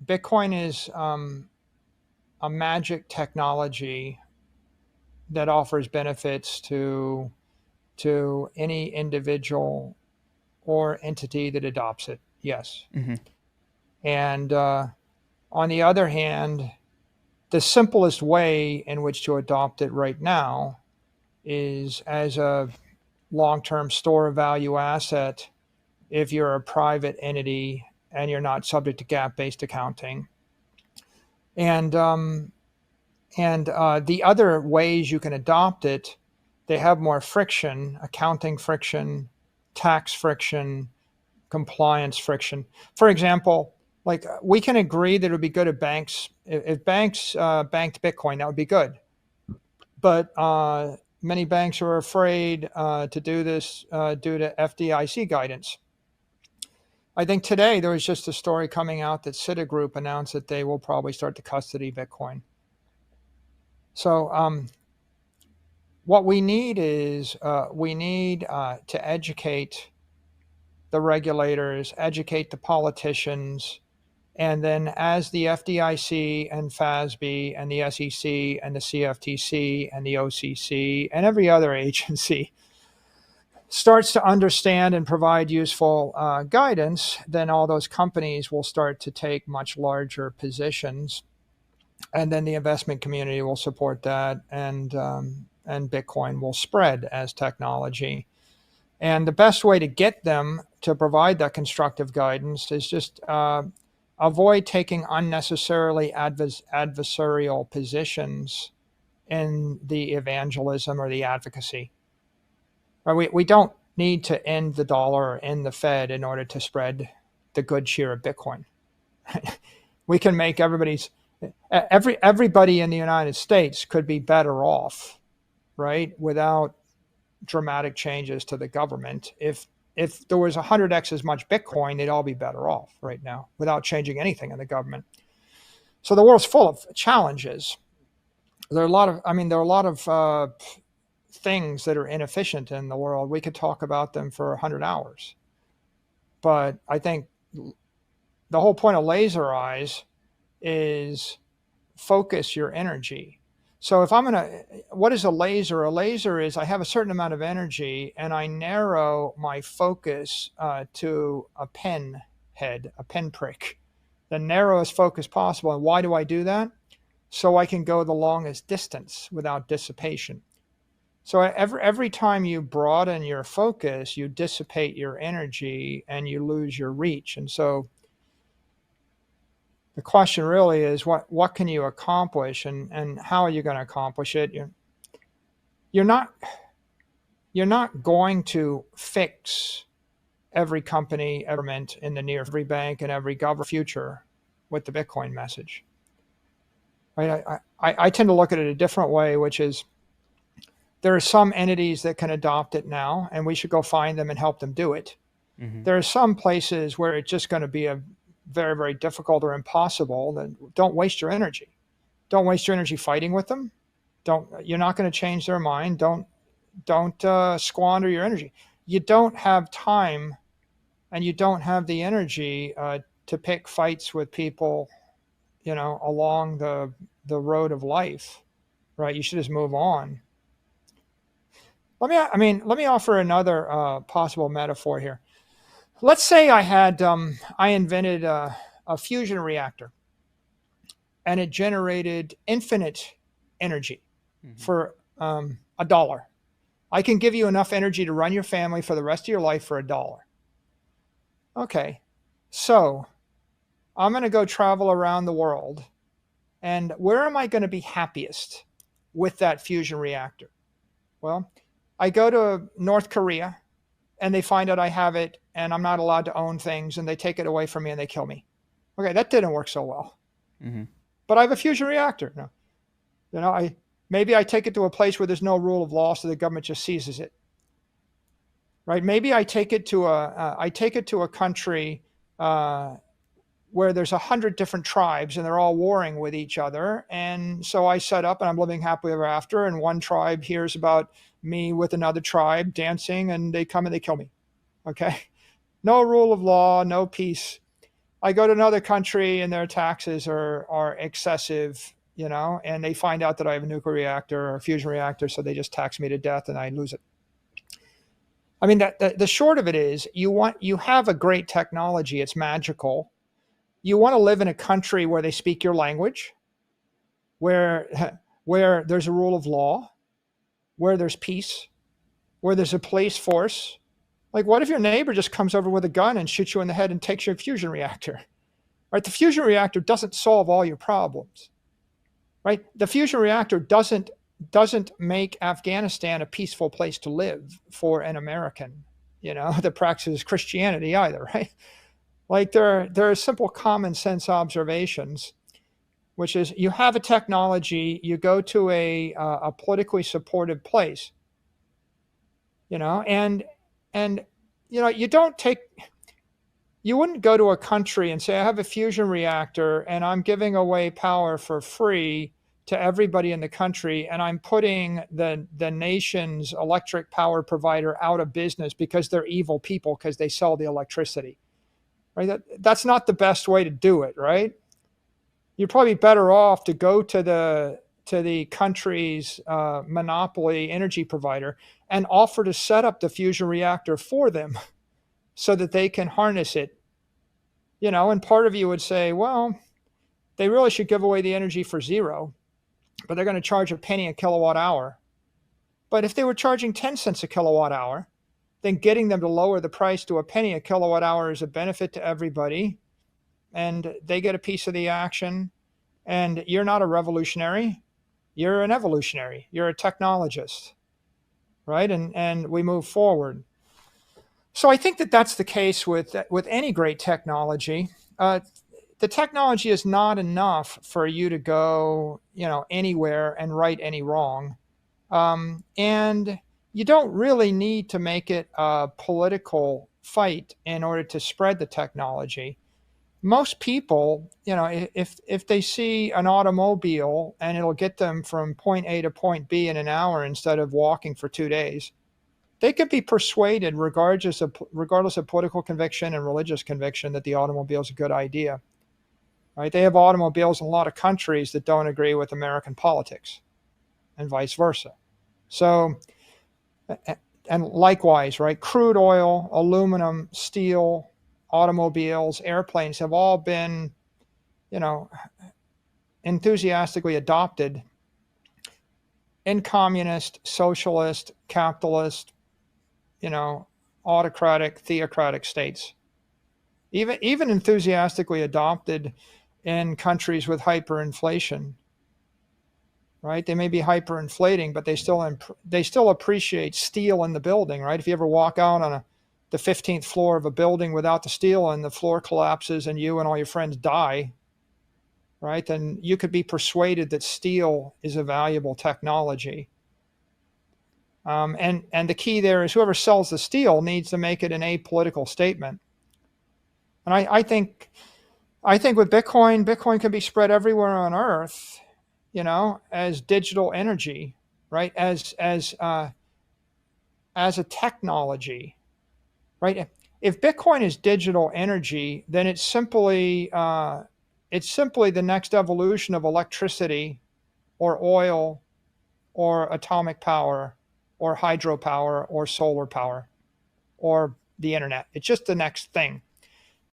Bitcoin is a magic technology that offers benefits to any individual or entity that adopts it. Yes. Hmm. And on the other hand, the simplest way in which to adopt it right now is as a long-term store of value asset if you're a private entity and you're not subject to gap-based accounting. And the other ways you can adopt it, they have more friction, accounting friction, tax friction, compliance friction. For example, like we can agree that it would be good if banks, if banks banked Bitcoin, that would be good. But many banks are afraid to do this due to FDIC guidance. I think today there was just a story coming out that Citigroup announced that they will probably start to custody Bitcoin. So what we need is we need to educate the regulators, educate the politicians, and then as the FDIC and FASB and the SEC and the CFTC and the OCC and every other agency starts to understand and provide useful guidance, then all those companies will start to take much larger positions, and then the investment community will support that, and Bitcoin will spread as technology. And the best way to get them to provide that constructive guidance is just avoid taking unnecessarily adversarial positions in the evangelism or the advocacy. We don't need to end the dollar or end the Fed in order to spread the good cheer of Bitcoin. We can make everybody in the United States could be better off, right, without dramatic changes to the government. If there was 100x as much Bitcoin, they'd all be better off right now without changing anything in the government. So the world's full of challenges. There are a lot of things that are inefficient in the world. We could talk about them for 100 hours. But I think the whole point of laser eyes is focus your energy. So if I'm going to, what is a laser? A laser is I have a certain amount of energy and I narrow my focus to a pen head, a pen prick, the narrowest focus possible. And why do I do that? So I can go the longest distance without dissipation. So every time you broaden your focus, you dissipate your energy and you lose your reach. And so the question really is what can you accomplish, and how are you going to accomplish it? You're not going to fix every company, government in the near, every bank and every government future with the Bitcoin message. Right? I tend to look at it a different way, which is there are some entities that can adopt it now, and we should go find them and help them do it. Hmm. There are some places where it's just going to be a very, very difficult or impossible. Then don't waste your energy. Don't waste your energy fighting with them. You're not going to change their mind. Don't squander your energy. You don't have time, and you don't have the energy to pick fights with people, along the road of life, right? You should just move on. Let me offer another possible metaphor here. Let's say I invented a fusion reactor, and it generated infinite energy Hmm. for $1. I can give you enough energy to run your family for the rest of your life for $1. Okay, so I'm going to go travel around the world, and where am I going to be happiest with that fusion reactor? Well, I go to North Korea, and they find out I have it, and I'm not allowed to own things, and they take it away from me and they kill me. Okay, that didn't work so well. Hmm. But I have a fusion reactor. No, maybe I take it to a place where there's no rule of law, so the government just seizes it. Right? Maybe I take it to a country where there's 100 different tribes and they're all warring with each other, and so I set up and I'm living happily ever after. And one tribe hears about me with another tribe dancing, and they come and they kill me. Okay, no rule of law, no peace. I go to another country and their taxes are excessive, and they find out that I have a nuclear reactor or a fusion reactor, so they just tax me to death and I lose it. I mean, the short of it is, you have a great technology. It's magical. You want to live in a country where they speak your language, where where there's a rule of law, where there's peace, where there's a police force. Like, what if your neighbor just comes over with a gun and shoots you in the head and takes your fusion reactor? Right? The fusion reactor doesn't solve all your problems. Right? The fusion reactor doesn't make Afghanistan a peaceful place to live for an American, that practices Christianity either, right? Like, there are simple common sense observations, which is, you have a technology, you go to a politically supported place, and you wouldn't go to a country and say, I have a fusion reactor and I'm giving away power for free to everybody in the country, and I'm putting the nation's electric power provider out of business because they're evil people because they sell the electricity. Right? That's not the best way to do it, right? You're probably better off to go to the country's monopoly energy provider and offer to set up the fusion reactor for them so that they can harness it. And part of you would say, well, they really should give away the energy for zero, but they're going to charge a penny a kilowatt hour. But if they were charging 10 cents a kilowatt hour, then getting them to lower the price to a penny a kilowatt hour is a benefit to everybody, and they get a piece of the action. And you're not a revolutionary, you're an evolutionary, you're a technologist, right? And we move forward. So I think that that's the case with any great technology. The technology is not enough for you to go, anywhere and right any wrong. And you don't really need to make it a political fight in order to spread the technology. Most people, if they see an automobile and it'll get them from point A to point B in an hour instead of walking for 2 days, they could be persuaded, regardless of political conviction and religious conviction, that the automobile is a good idea. Right? They have automobiles in a lot of countries that don't agree with American politics, and vice versa. So, and likewise, right? Crude oil, aluminum, steel, automobiles, airplanes have all been, enthusiastically adopted in communist, socialist, capitalist, autocratic, theocratic states. Even enthusiastically adopted in countries with hyperinflation. Right? They may be hyperinflating, but they still appreciate steel in the building, right? If you ever walk out on the 15th floor of a building without the steel and the floor collapses and you and all your friends die, right? Then you could be persuaded that steel is a valuable technology. And the key there is, whoever sells the steel needs to make it an apolitical statement. And I think with Bitcoin can be spread everywhere on Earth, as digital energy, right? As a technology, right? If Bitcoin is digital energy, then it's simply the next evolution of electricity, or oil, or atomic power, or hydropower, or solar power, or the internet. It's just the next thing.